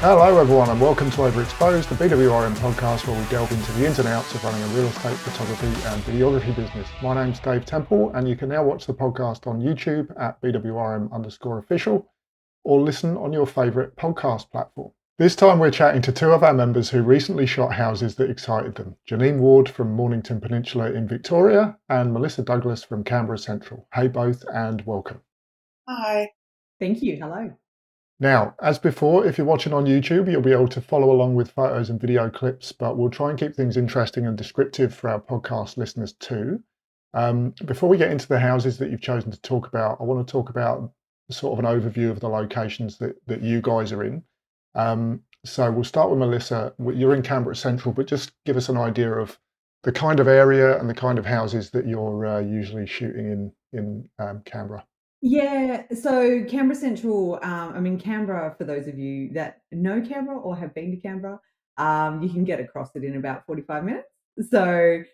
Hello everyone and welcome to Overexposed, the BWRM podcast where we delve into the ins and outs of running a real estate photography and videography business. My name's Dave Temple and you can now watch the podcast on YouTube at BWRM_official or listen on your favourite podcast platform. This time we're chatting to two of our members who recently shot houses that excited them. Janine Ward from Mornington Peninsula in Victoria and Melissah Douglas from Canberra Central. Hey both and welcome. Hi. Thank you. Hello. Now, as before, if you're watching on YouTube, you'll be able to follow along with photos and video clips, but we'll try and keep things interesting and descriptive for our podcast listeners too. Before we get into the houses that you've chosen to talk about, I want to talk about sort of an overview of the locations that you guys are in. So we'll start with Melissah. You're in Canberra Central, but just give us an idea of the kind of area and the kind of houses that you're usually shooting in Canberra. Yeah, so Canberra Central, Canberra, for those of you that know Canberra or have been to Canberra, you can get across it in about 45 minutes. So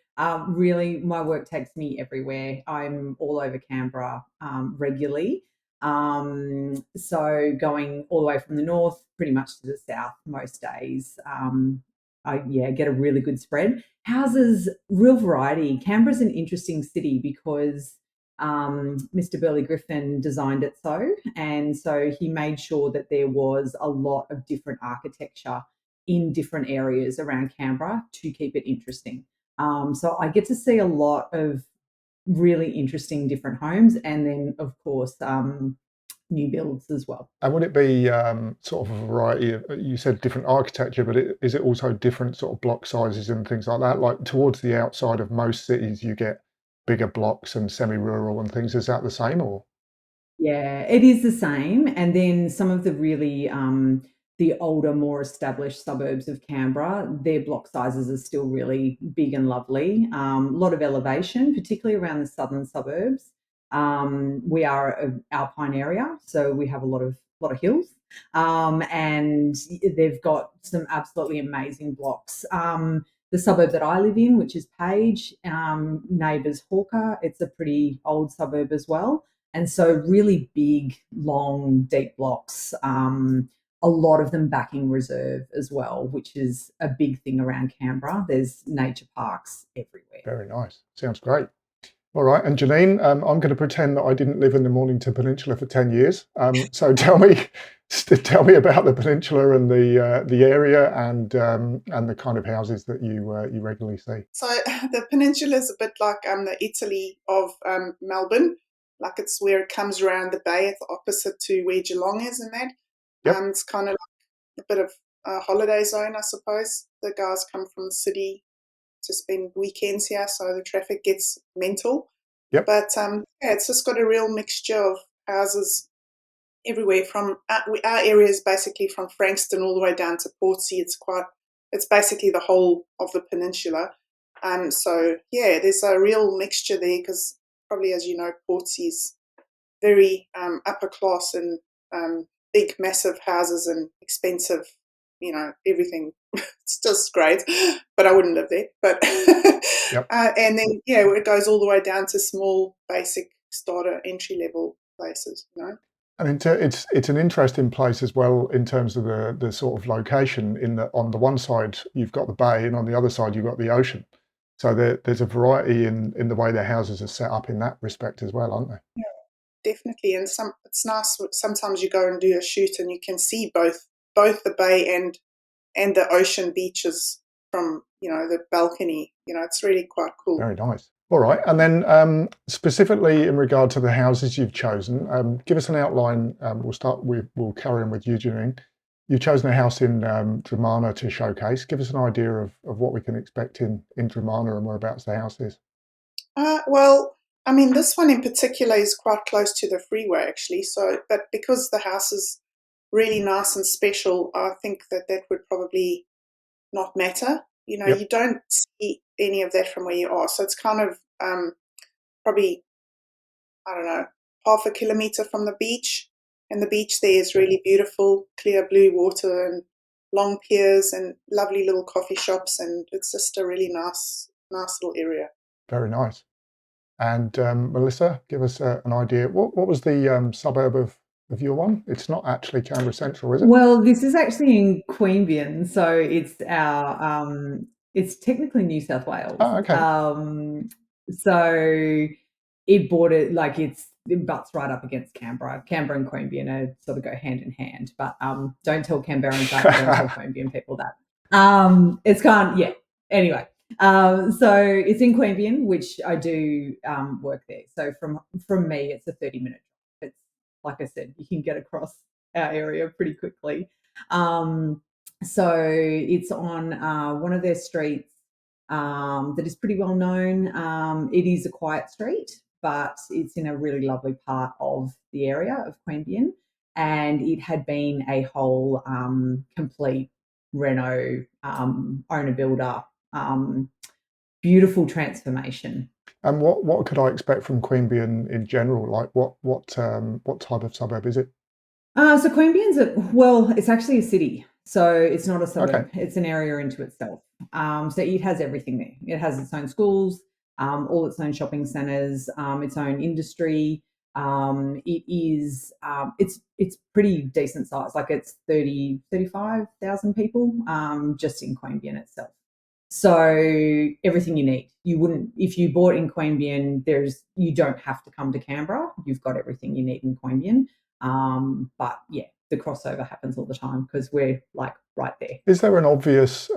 really, my work takes me everywhere. I'm all over Canberra regularly. So going all the way from the north pretty much to the south most days. I get a really good spread. Houses, real variety. Canberra's an interesting city because Mr. Burley Griffin designed it and so he made sure that there was a lot of different architecture in different areas around Canberra to keep it interesting. So I get to see a lot of really interesting different homes, and then of course new builds as well. And would it be sort of a variety of, you said different architecture, but is it also different sort of block sizes and things like that? Like towards the outside of most cities, you get bigger blocks and semi-rural and things. Is that the same or? Yeah, it is the same. And then some of the really the older, more established suburbs of Canberra, their block sizes are still really big and lovely. A lot of elevation, particularly around the southern suburbs. We are an alpine area, so we have a lot of hills, and they've got some absolutely amazing blocks. The suburb that I live in, which is Page, neighbours Hawker, it's a pretty old suburb as well. And so really big, long, deep blocks, a lot of them backing reserve as well, which is a big thing around Canberra. There's nature parks everywhere. Very nice. Sounds great. All right. And Janine, I'm going to pretend that I didn't live in the Mornington Peninsula for 10 years. So tell me about the peninsula and the area and the kind of houses that you regularly see. So the peninsula is a bit like the Italy of Melbourne. Like it's where it comes around the bay. It's opposite to where Geelong is and that. Yep. It's kind of like a bit of a holiday zone, I suppose. The guys come from the city to spend weekends here, so the traffic gets mental. Yep. But it's just got a real mixture of houses everywhere. From our area is basically from Frankston all the way down to Portsea. It's basically the whole of the peninsula. So yeah, there's a real mixture there because probably, as you know, Portsea's very upper class and big, massive houses and expensive, everything. It's just great, but I wouldn't live there. But Yep. And then it goes all the way down to small, basic starter entry level places. I mean, it's an interesting place as well in terms of the sort of location. In that on the one side you've got the bay, and on the other side you've got the ocean. So there's a variety in the way their houses are set up in that respect as well, aren't they? Yeah, definitely. And it's nice. Sometimes you go and do a shoot, and you can see both the bay and the ocean beaches from the balcony. It's really quite cool. Very nice. All right, and then specifically in regard to the houses you've chosen, give us an outline. We'll carry on with you, Janine. You've chosen a house in Dromana to showcase. Give us an idea of what we can expect in Dromana and whereabouts the house is. Well, I mean, this one in particular is quite close to the freeway, actually. So, but because the house is really nice and special, I think that would probably not matter. Yep. You don't see any of that from where you are. So it's kind of probably, I don't know, half a kilometre from the beach. And the beach there is really beautiful, clear blue water and long piers and lovely little coffee shops. And it's just a really nice little area. Very nice. And Melissah, give us an idea. What was the suburb of of your one? It's not actually Canberra Central, is it? Well, this is actually in Queanbeyan, so it's technically New South Wales. Oh, okay. So it butts right up against Canberra. Canberra and Queanbeyan sort of go hand in hand, but don't tell Canberrans that, don't tell Queanbeyan people that. It's yeah. Anyway, so it's in Queanbeyan, which I do work there. So from me, it's a 30-minute drive. It's, like I said, you can get across our area pretty quickly. So it's on one of their streets that is pretty well known. It is a quiet street, but it's in a really lovely part of the area of Queanbeyan, and it had been a whole complete reno owner builder beautiful transformation. And what could I expect from Queanbeyan in general? Like what type of suburb is it? So Queanbeyan's it's actually a city, so it's not a suburb. Okay. It's an area into itself. So it has everything there. It has its own schools, all its own shopping centres, its own industry. It's pretty decent size. Like it's 35,000 people just in Queanbeyan itself. So everything you need. You wouldn't, if you bought in Queanbeyan, you don't have to come to Canberra. You've got everything you need in Queanbeyan. But yeah, the crossover happens all the time because we're like right there. Is there an obvious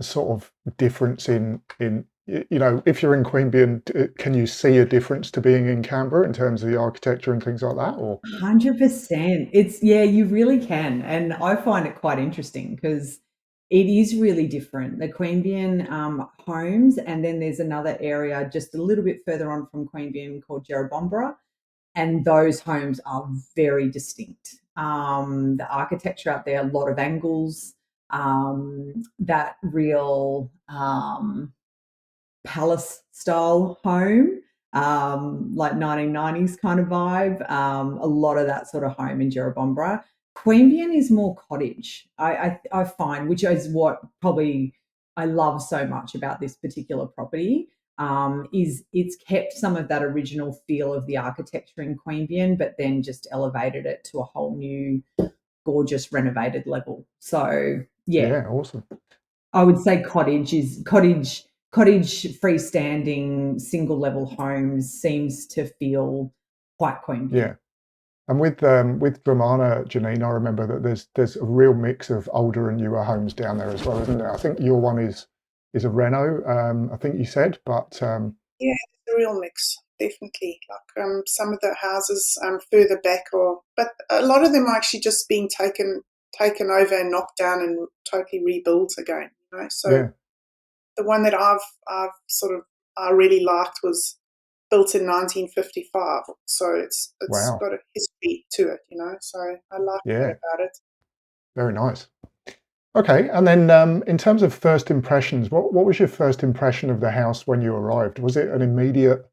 sort of difference in if you're in Queanbeyan, can you see a difference to being in Canberra in terms of the architecture and things like that? Or 100%. You really can. And I find it quite interesting because it is really different. The Queanbeyan homes, and then there's another area just a little bit further on from Queanbeyan called Jerrabomberra, and those homes are very distinct. The architecture out there, a lot of angles, that real palace style home, like 1990s kind of vibe. A lot of that sort of home in Jerrabomberra. Queanbeyan is more cottage, I find, which is what probably I love so much about this particular property. Is it's kept some of that original feel of the architecture in Queanbeyan, but then just elevated it to a whole new, gorgeous, renovated level. So yeah, awesome. I would say cottage freestanding single level homes seems to feel quite Queanbeyan. Yeah. And with Dromana, Janine, I remember that there's a real mix of older and newer homes down there as well, isn't there? I think your one is a reno, I think you said, but yeah, it's a real mix, definitely. Like some of the houses further back but a lot of them are actually just being taken over and knocked down and totally rebuilt again. So yeah. the one that I really liked was built in 1955, so it's Wow. got a history to it, so I like that about it. Very nice. Okay, and then in terms of first impressions, what was your first impression of the house when you arrived? Was it an immediate,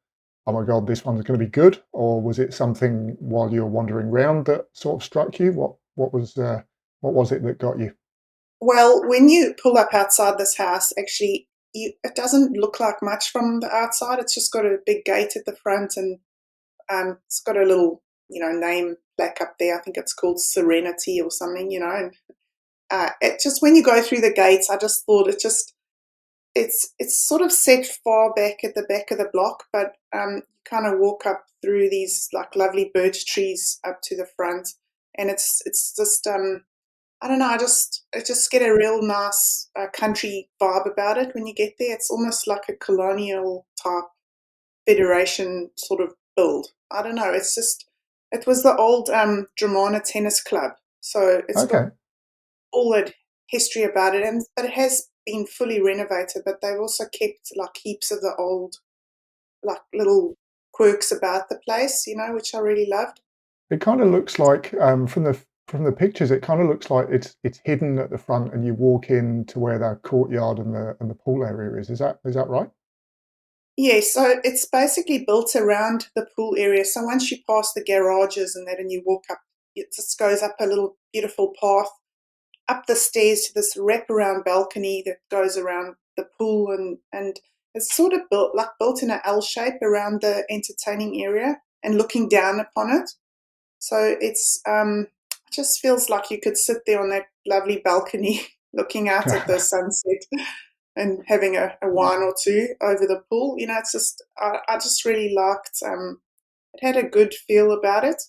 oh my God, this one's going to be good, or was it something while you were wandering around that sort of struck you? What was it that got you? Well, when you pull up outside this house, actually, it doesn't look like much from the outside. It's just got a big gate at the front, and it's got a little, name plaque up there. I think it's called Serenity or something, And it just, when you go through the gates, I just thought it's sort of set far back at the back of the block, but you kind of walk up through these like lovely birch trees up to the front, and it's just I don't know. I just get a real nice country vibe about it when you get there. It's almost like a colonial type Federation sort of build. I don't know. It was the old Dromana tennis club, so it's got all that history about it, but it has been fully renovated. But they've also kept like heaps of the old, like little quirks about the place, which I really loved. It kind of looks like from the pictures, it kind of looks like it's hidden at the front, and you walk in to where the courtyard and the pool area is. Is that right? Yeah, so it's basically built around the pool area. So once you pass the garages and that, and you walk up, it just goes up a little beautiful path up the stairs to this wraparound balcony that goes around the pool, and it's sort of built in an L shape around the entertaining area and looking down upon it. So it's it just feels like you could sit there on that lovely balcony looking out at the sunset and having a wine or two over the pool. It's just I just really liked. It had a good feel about it,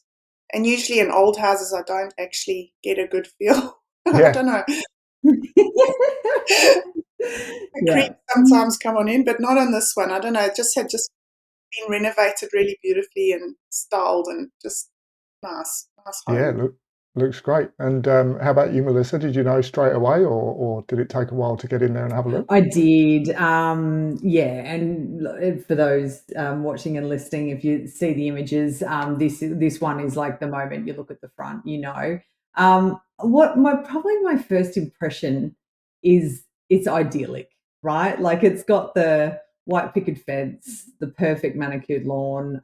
and usually in old houses I don't actually get a good feel. I Yeah, don't know. The Yeah. creeps sometimes come on in, but not on this one. I don't know. It just had been renovated really beautifully and styled and just nice yeah, home. looks great. And how about you, Melissa? Did you know straight away, or did it take a while to get in there and have a look? I did. Yeah, and for those watching and listening, if you see the images, this one is like the moment you look at the front, Probably my first impression is it's idyllic, right? Like it's got the white picket fence, the perfect manicured lawn,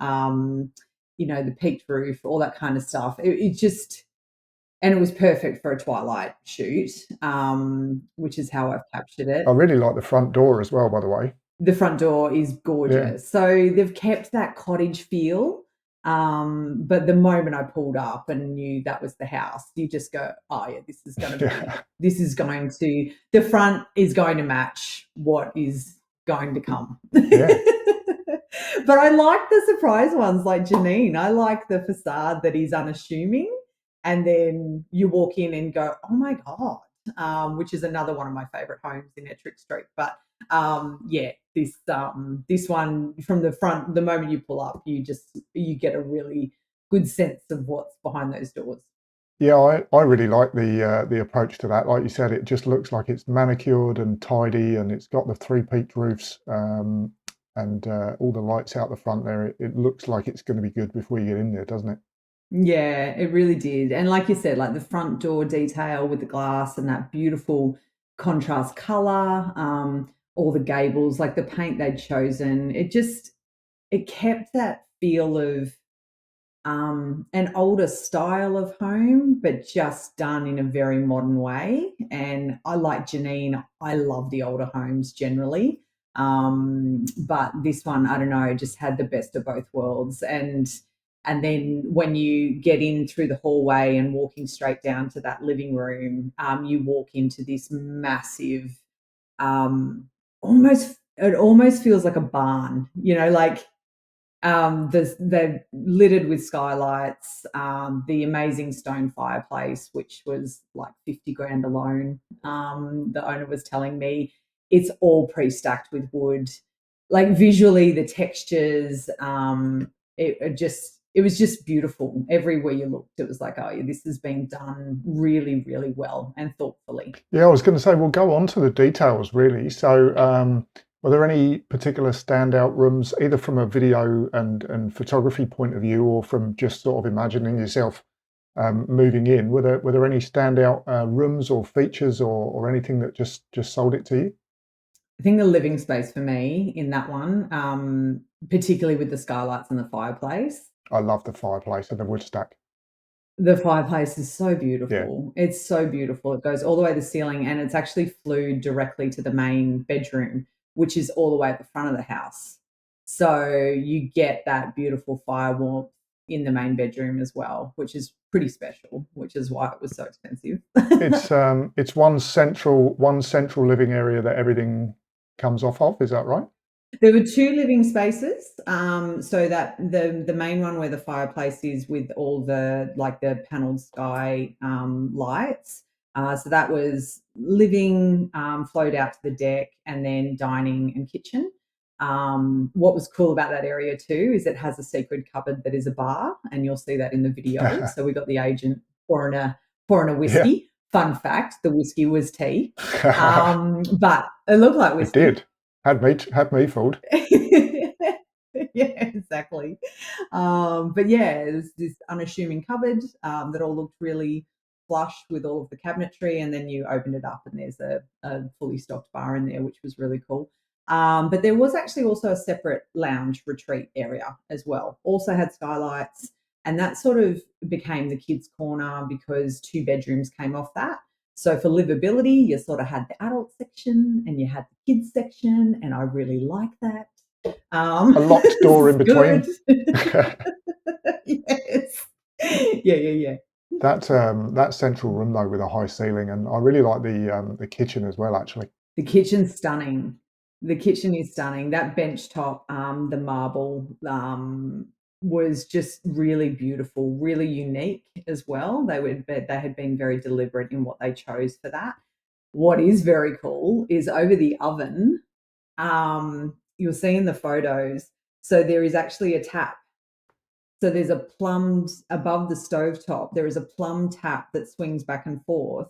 the peaked roof, all that kind of stuff. And it was perfect for a twilight shoot, which is how I've captured I it. really like the front door as well, by the way. The front door is Yeah, gorgeous. So they've kept that cottage feel. But the moment I pulled up and knew that was the house, you just go, oh yeah, yeah, the front is going to match what is going to come. yeah, But I like the surprise ones like Janine. I like the facade that is unassuming. And then you walk in and go, oh my God, which is another one of my favorite homes in Ettrick Street. But yeah, this one from the front, the moment you pull up, you get a really good sense of what's behind those doors. yeah. I really like the approach to that. Like you said, it just looks like it's manicured and tidy, and it's got the three peaked roofs, and all the lights out the front there. It looks like it's going to be good before you get in there, doesn't it? Yeah, it really did. And like you said, like the front door detail with the glass and that beautiful contrast color, all the gables, like the paint they'd chosen, it kept that feel of an older style of home, but just done in a very modern way. And I like Janine. I love the older homes generally. But this one, I don't know, just had the best of both worlds. And then when you get in through the hallway and walking straight down to that living room, you walk into this massive, it almost feels like a barn, like they're littered with skylights, the amazing stone fireplace, which was like 50 grand alone. The owner was telling me it's all pre-stacked with wood. Like visually, the textures, it was just beautiful. Everywhere you looked, it was like, oh yeah, this has been done really, really well and thoughtfully. Yeah, I was going to say we'll go on to the details really. So, were there any particular standout rooms, either from a video and photography point of view, or from just sort of imagining yourself moving in? Were there any standout rooms or features or anything that just sold it to you? I think the living space for me in that one, particularly with the skylights and the fireplace. I love the fireplace and the wood stack. The fireplace is so Yeah, beautiful. It's so beautiful. It goes all the way to the ceiling and it's actually flued directly to the main bedroom, which is all the way at the front of the house. So you get that beautiful fire warmth in the main bedroom as well, which is pretty special, which is why it was so expensive. it's one central living area that everything comes off of. Is that right? There were two living spaces. So that the main one where the fireplace is with all the panelled sky lights. So that was living, flowed out to the deck, and then dining and kitchen. What was cool about that area too is it has a secret cupboard that is a bar, and you'll see that in the video. So we got the agent pouring a Yeah. whiskey. Fun fact: the whiskey was tea, but it looked like It whiskey. did. Had me fooled. Yeah, exactly. But yeah, there's this unassuming cupboard that all looked really flush with all of the cabinetry, and then you opened it up and there's a fully stocked bar in there, which was really cool. But there was actually also a separate lounge retreat area as well. Also had skylights, and that sort of became the kids' corner because two bedrooms came off that. So for livability, you sort of had the adult section and you had the kids section, and I really like that. A locked door in between. Yes. Yeah. That central room though with a high ceiling, and I really like the kitchen as well. Actually, The kitchen's stunning. The kitchen is stunning. That bench top, the marble, was just really beautiful, really unique as well. They had been very deliberate in what they chose for that. What is very cool is over the oven, you'll see in the photos, so there is actually a tap. So there's a plumbed above the stovetop, there is a plumb tap that swings back and forth.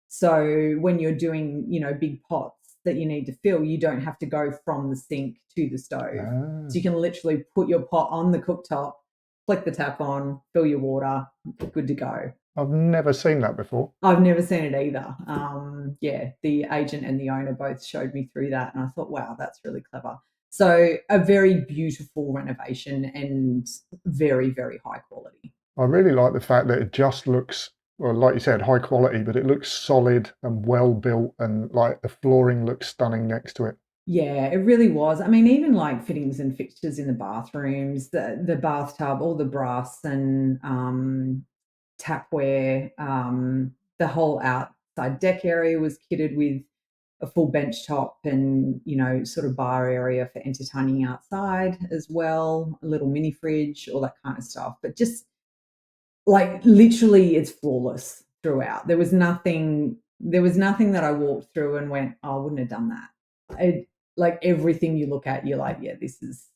So when you're doing, big pots that you need to fill, you don't have to go from the sink to the stove. So you can literally put your pot on the cooktop, flick the tap on, fill your water, good to go. I've never seen that before. I've never seen it either. The agent and the owner both showed me through that, and I thought, wow, that's really clever. So a very beautiful renovation and very, very high quality. I really like the fact that it just looks, well, like you said, high quality, but it looks solid and well built, and like the flooring looks stunning next to it. Yeah, it really was. I mean, even like fittings and fixtures in the bathrooms, the bathtub, all the brass and tapware, the whole outside deck area was kitted with a full bench top and, sort of bar area for entertaining outside as well, a little mini fridge, all that kind of stuff. But just like literally it's flawless throughout. There was nothing that I walked through and went, oh, I wouldn't have done that. Like everything you look at, you're like, yeah, this is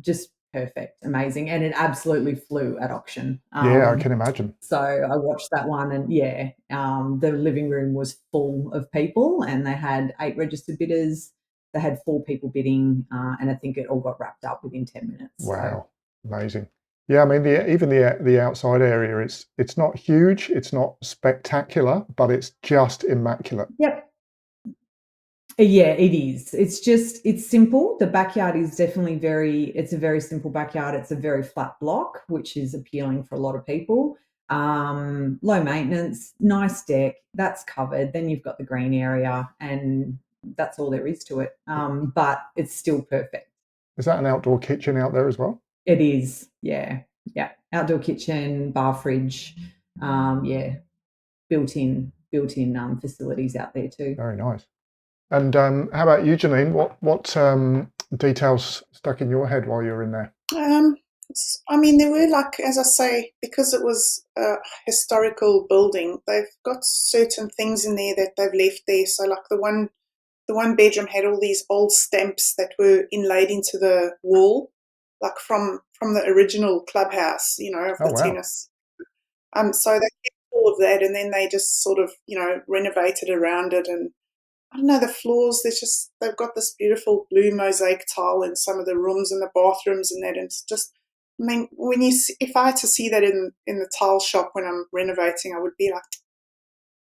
just perfect, amazing. And it absolutely flew at auction. Yeah, I can imagine. So I watched that one, and the living room was full of people, and they had 8 registered bidders. They had 4 people bidding, and I think it all got wrapped up within 10 minutes. Wow, amazing. Yeah, I mean, even the outside area, it's not huge, it's not spectacular, but it's just immaculate. Yep. Yeah, it is. It's simple. The backyard is definitely it's a very simple backyard. It's a very flat block, which is appealing for a lot of people. Low maintenance, nice deck, that's covered. Then you've got the green area, and that's all there is to it. But it's still perfect. Is that an outdoor kitchen out there as well? It is, yeah. Outdoor kitchen, bar fridge, built-in facilities out there too. Very nice. And how about you, Janine? What details stuck in your head while you were in there? I mean, there were, like, as I say, because it was a historical building, they've got certain things in there that they've left there. So, like the one bedroom had all these old stamps that were inlaid into the wall, like from the original clubhouse, of the tennis. So they kept all of that, and then they just sort of, renovated around it. And I don't know, the floors, they've got this beautiful blue mosaic tile in some of the rooms and the bathrooms and that. And it's just, I mean, if I had to see that in the tile shop when I'm renovating, I would be like,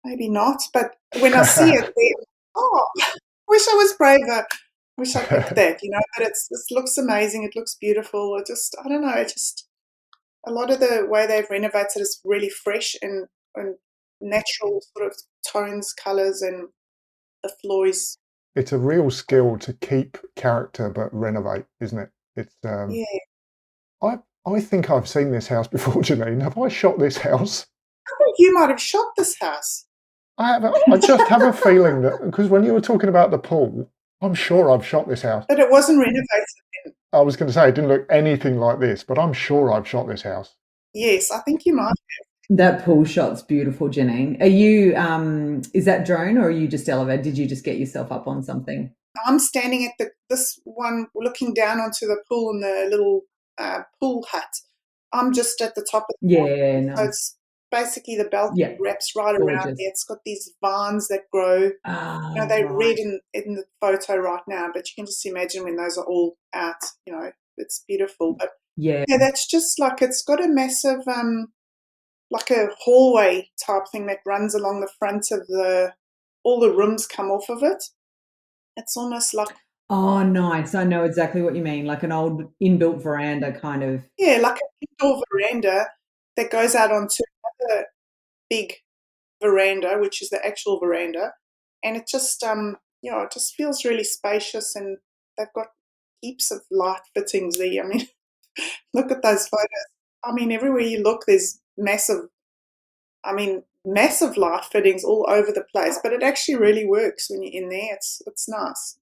maybe not. But when I see it there, oh, I wish I was braver. Wish I picked that, but it looks amazing. It looks beautiful. I don't know, a lot of the way they've renovated is really fresh and natural sort of tones, colours, and the floors. It's a real skill to keep character but renovate, isn't it? It's yeah. I think I've seen this house before, Janine. Have I shot this house? I think you might have shot this house. I just have a feeling that, because when you were talking about the pool, I'm sure I've shot this house. But it wasn't renovated then. I was going to say it didn't look anything like this, but I'm sure I've shot this house. Yes, I think you might have. That pool shot's beautiful, Janine. Are you, is that drone, or are you just elevated? Did you just get yourself up on something? I'm standing at this one, looking down onto the pool in the little pool hut. I'm just at the top of the pool. Nice. So it's basically the balcony wraps right around there. It's got these vines that grow. They're red in the photo right now, but you can just imagine when those are all out, it's beautiful. But that's just like, it's got a massive like a hallway type thing that runs along the front of all the rooms come off of it. It's almost like, oh, nice. I know exactly what you mean, like an old inbuilt veranda kind of. Yeah, like an indoor veranda that goes out onto another big veranda, which is the actual veranda. And it just, it just feels really spacious, and they've got heaps of light fittings there. I mean, look at those photos. I mean, everywhere you look, there's massive light fittings all over the place, but it actually really works when you're in there. It's nice.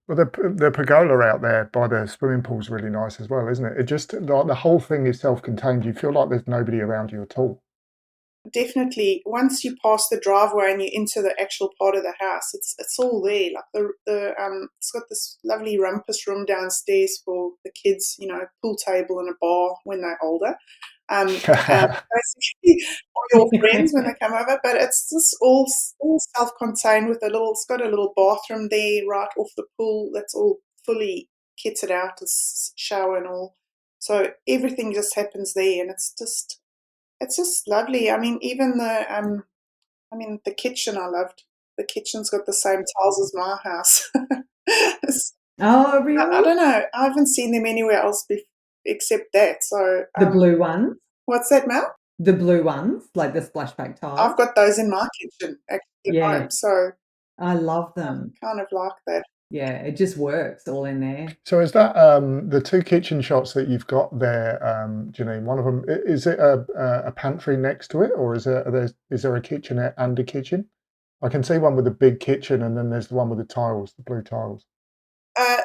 Well, the pergola out there by the swimming pool is really nice as well, isn't it? It just like the whole thing is self-contained. You feel like there's nobody around you at all. Definitely, once you pass the driveway and you're into the actual part of the house, it's all there. Like it's got this lovely rumpus room downstairs for the kids, pool table and a bar when they're older. Basically, all your friends when they come over, but it's just all self-contained with it's got a little bathroom there right off the pool that's all fully kitted out, it's shower and all. So everything just happens there, and it's just lovely. I mean, even the kitchen I loved. The kitchen's got the same tiles as my house. Oh, I really? don't know. I haven't seen them anywhere else except that. So The blue ones? what's that, Mel? The blue ones, like the splashback tiles? I've got those in my kitchen actually at home. So I love them. I kind of like that. Yeah, it just works all in there. So is that the two kitchen shots that you've got there, Janine? One of them, is it a pantry next to it, or is there a kitchenette and a kitchen? I can see one with a big kitchen, and then there's the one with the tiles, the blue tiles.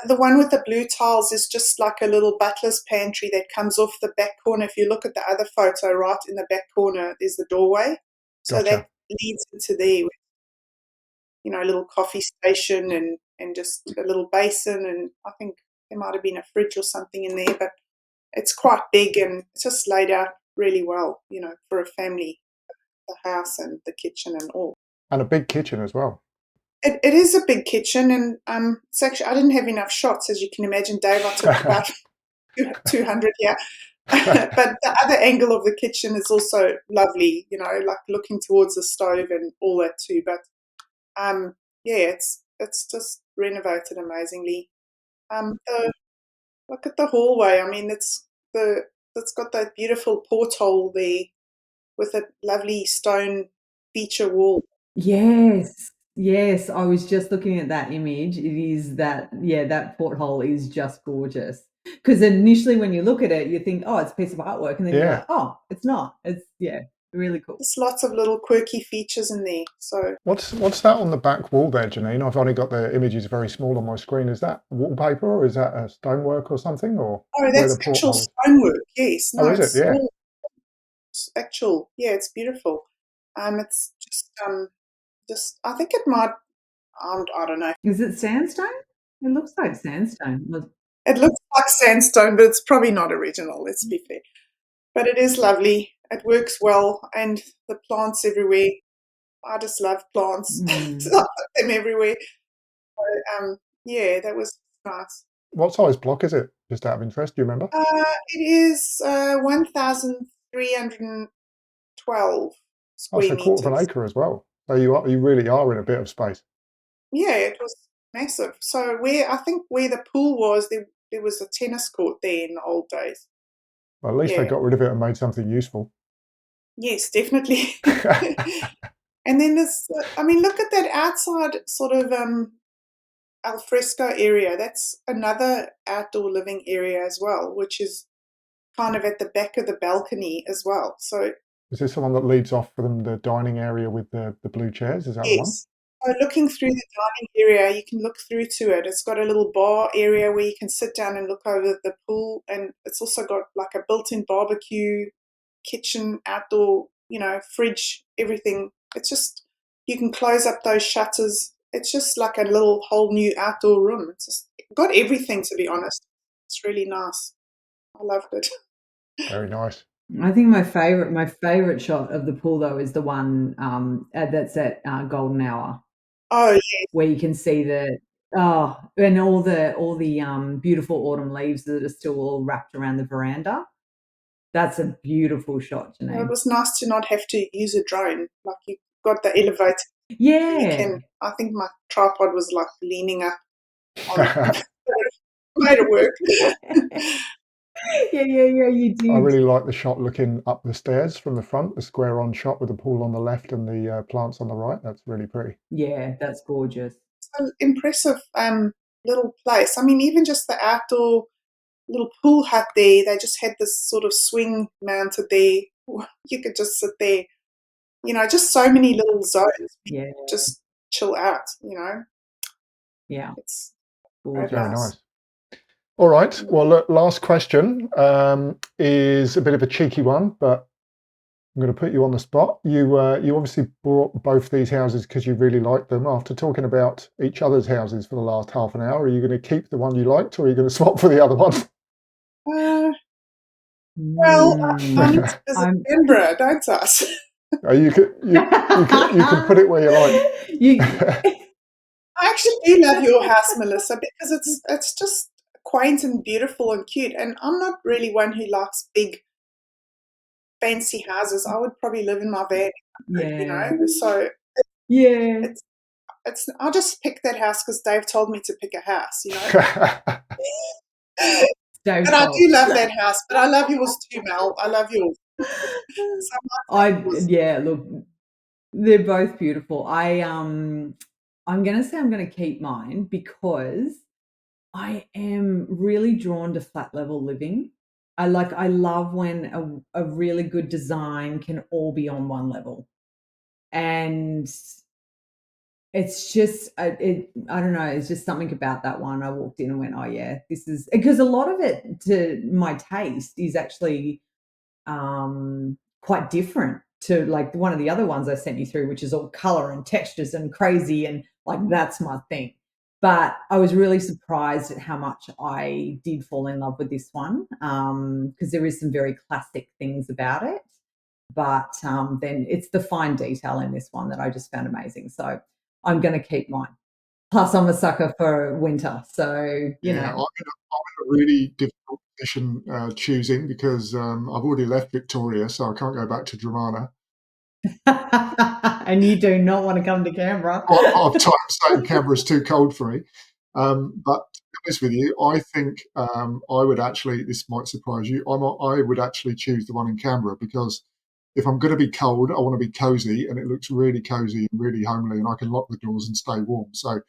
The one with the blue tiles is just like a little butler's pantry that comes off the back corner. If you look at the other photo, right in the back corner, there's the doorway. So Gotcha. that leads into there with, a little coffee station and just a little basin. And I think there might have been a fridge or something in there, but it's quite big and it's just laid out really well, for a family, the house and the kitchen and all. And a big kitchen as well. It is a big kitchen, and it's actually, I didn't have enough shots, as you can imagine, Dave. I took about 200 here. But the other angle of the kitchen is also lovely, like looking towards the stove and all that too. But it's just renovated amazingly. Look at the hallway. I mean, it's got that beautiful porthole there with a lovely stone feature wall. Yes, I was just looking at that image. It is that porthole is just gorgeous. Because initially when you look at it, you think, oh, it's a piece of artwork. And then you're like, oh, it's not. It's, really cool. There's lots of little quirky features in there. So what's that on the back wall there, Janine? I've only got the images very small on my screen. Is that wallpaper, or is that a stonework or something? Or that's actual stonework. Yes. No, is it? Yeah. It's actual. Yeah, it's beautiful. It's just I think it might. I don't know. Is it sandstone? It looks like sandstone. It looks like sandstone, but it's probably not original. Let's be fair. But it is lovely. It works well, and the plants everywhere. I just love plants. So I put them everywhere. So, that was nice. What size block is it? Just out of interest, do you remember? It is 1,312 square meters. That's a quarter of an acre as well. So you really are in a bit of space. Yeah, it was massive. So where the pool was, there was a tennis court there in the old days. Well, at least they got rid of it and made something useful. Yes, definitely. And then there's, look at that outside sort of Alfresco area. That's another outdoor living area as well, which is kind of at the back of the balcony as well. So is this the one that leads off from the dining area with the blue chairs? Is that the one? Yes. So looking through the dining area, you can look through to it. It's got a little bar area where you can sit down and look over the pool, and it's also got like a built-in barbecue, kitchen, outdoor, fridge, everything. It's just, you can close up those shutters. It's just like a little whole new outdoor room. It's just got everything, to be honest. It's really nice. I loved it. Very nice. I think my favorite shot of the pool though is the one that's at golden hour. Oh yeah, where you can see and all the beautiful autumn leaves that are still all wrapped around the veranda. That's a beautiful shot, Janine. Well, it was nice to not have to use a drone. Like, you got the elevator. Yeah. I think my tripod was like leaning up on it. Made it work. Yeah, you did. I really like the shot looking up the stairs from the front, the square on shot with the pool on the left and the plants on the right. That's really pretty. Yeah, that's gorgeous. So impressive little place. I mean, even just the outdoor little pool hut there, they just had this sort of swing mounted there. you could just sit there, just so many little zones. Yeah. Just chill out, Yeah. It's Gorgeous. Very nice. All right. Well, look, last question is a bit of a cheeky one, but I'm going to put you on the spot. You obviously bought both these houses because you really liked them. After talking about each other's houses for the last half an hour, are you going to keep the one you liked, or are you going to swap for the other one? Well, I need to visit Canberra, don't I? You can put it where you like. I actually do love your house, Melissa, because it's just quaint and beautiful and cute. And I'm not really one who likes big, fancy houses. I would probably live in my van, So yeah, it's. I just picked that house because Dave told me to pick a house, And I do love that house, but I love yours too, Mel. I love yours. Look, they're both beautiful. I'm going to say I'm going to keep mine because I am really drawn to flat level living. I love when a really good design can all be on one level. And it's just, I don't know, it's just something about that one. I walked in and went, oh yeah, this is, because a lot of it to my taste is actually quite different to like one of the other ones I sent you through, which is all color and textures and crazy, and like that's my thing. But I was really surprised at how much I did fall in love with this one, because there is some very classic things about it. But then it's the fine detail in this one that I just found amazing. So I'm going to keep mine. Plus, I'm a sucker for winter, so I'm in a really difficult position choosing because I've already left Victoria, so I can't go back to Dromana. And you do not want to come to Canberra. I've time saying Canberra's too cold for me. But to be honest with you, I think I would actually, this might surprise you, I would actually choose the one in Canberra because if I'm going to be cold, I want to be cozy, and it looks really cozy and really homely, and I can lock the doors and stay warm. So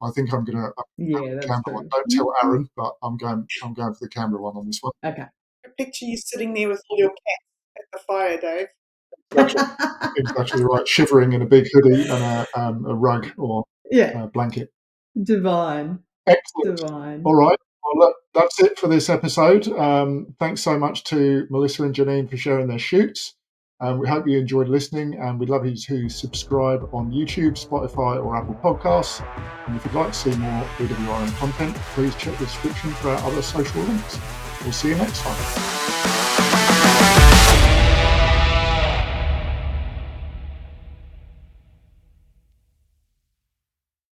I think I'm going to go the Canberra one. Don't tell Aaron, but I'm going for the Canberra one on this one. Okay. I picture you sitting there with all your cats at the fire, Dave. Exactly right. Shivering in a big hoodie and a rug or a blanket. Divine. Excellent. Divine. All right. Well, look, that's it for this episode. Thanks so much to Melissa and Janine for sharing their shoots. We hope you enjoyed listening, and we'd love you to subscribe on YouTube, Spotify, or Apple Podcasts. And if you'd like to see more BWRM content, please check the description for our other social links. We'll see you next time.